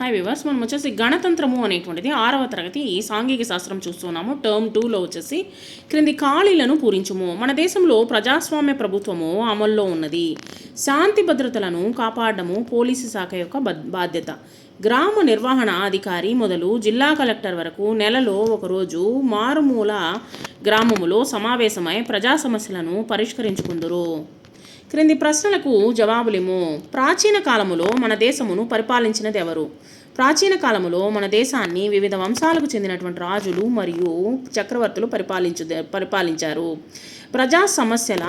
Hi viewers, మనం వచ్చేసి గణతంత్రము అనేటువంటిది 6వ తరగతి సాంఘిక శాస్త్రం చూస్తున్నాము. టర్మ్ 2లో వచ్చేసి క్రింది ఖాళీలను పూరించుము. మన దేశంలో ప్రజాస్వామ్య ప్రభుత్వము అమల్లో ఉన్నది. శాంతి భద్రతలను కాపాడము పోలీసు శాఖ యొక్క బాధ్యత. గ్రామ నిర్వహణ అధికారి మొదలు జిల్లా కలెక్టర్ వరకు నెలలో ఒకరోజు మారుమూల గ్రామములో సమావేశమై ప్రజా సమస్యలను పరిష్కరించుకుందురు. క్రింది ప్రశ్నలకు జవాబులేమో. ప్రాచీన కాలములో మన దేశమును పరిపాలించినది ఎవరు? ప్రాచీన కాలములో మన దేశాన్ని వివిధ వంశాలకు చెందినటువంటి రాజులు మరియు చక్రవర్తులు పరిపాలించారు. ప్రజా సమస్యల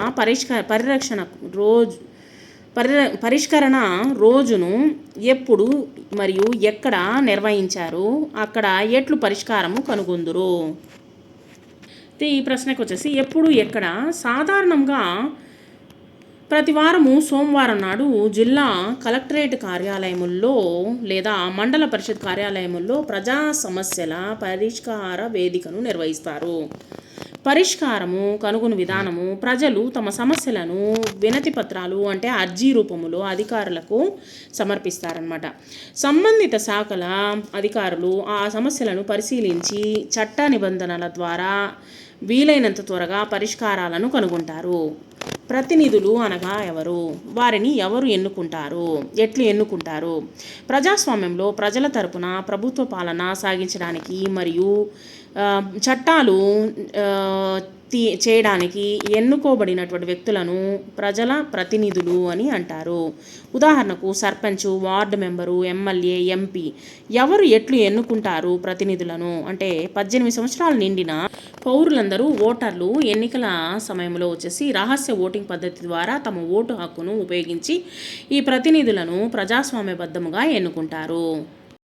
పరిష్కరణ రోజును ఎప్పుడు మరియు ఎక్కడ నిర్వహించారు? అక్కడ ఎట్లు పరిష్కారము కనుగొందురు? ఈ ప్రశ్నకు వచ్చేసి ఎప్పుడు ఎక్కడ సాధారణంగా ప్రతి వారము సోమవారం నాడు జిల్లా కలెక్టరేట్ కార్యాలయముల్లో లేదా మండల పరిషత్ కార్యాలయముల్లో ప్రజా సమస్యల పరిష్కార వేదికను నిర్వహిస్తారు. పరిష్కారము కనుగొని విధానము. ప్రజలు తమ సమస్యలను వినతి పత్రాలు అంటే అర్జీ రూపములో అధికారులకు సమర్పిస్తారన్నమాట. సంబంధిత శాఖల అధికారులు ఆ సమస్యలను పరిశీలించి చట్ట నిబంధనల ద్వారా వీలైనంత త్వరగా పరిష్కారాలను కనుగొంటారు. ప్రతినిధులు అనగా ఎవరు? వారిని ఎవరు ఎన్నుకుంటారు? ఎట్లు ఎన్నుకుంటారు? ప్రజాస్వామ్యంలో ప్రజల తరపున ప్రభుత్వ పాలన సాగించడానికి మరియు చట్టాలు చేయడానికి ఎన్నుకోబడినటువంటి వ్యక్తులను ప్రజల ప్రతినిధులు అని అంటారు. ఉదాహరణకు sarpanch, ward member, MLA, MP. ఎవరు ఎట్లు ఎన్నుకుంటారు ప్రతినిధులను అంటే 18 సంవత్సరాలు నిండిన పౌరులందరూ ఓటర్లు ఎన్నికల సమయంలో వచ్చేసి రహస్య ఓటింగ్ పద్ధతి ద్వారా తమ ఓటు హక్కును ఉపయోగించి ఈ ప్రతినిధులను ప్రజాస్వామ్యబద్ధముగా ఎన్నుకుంటారు.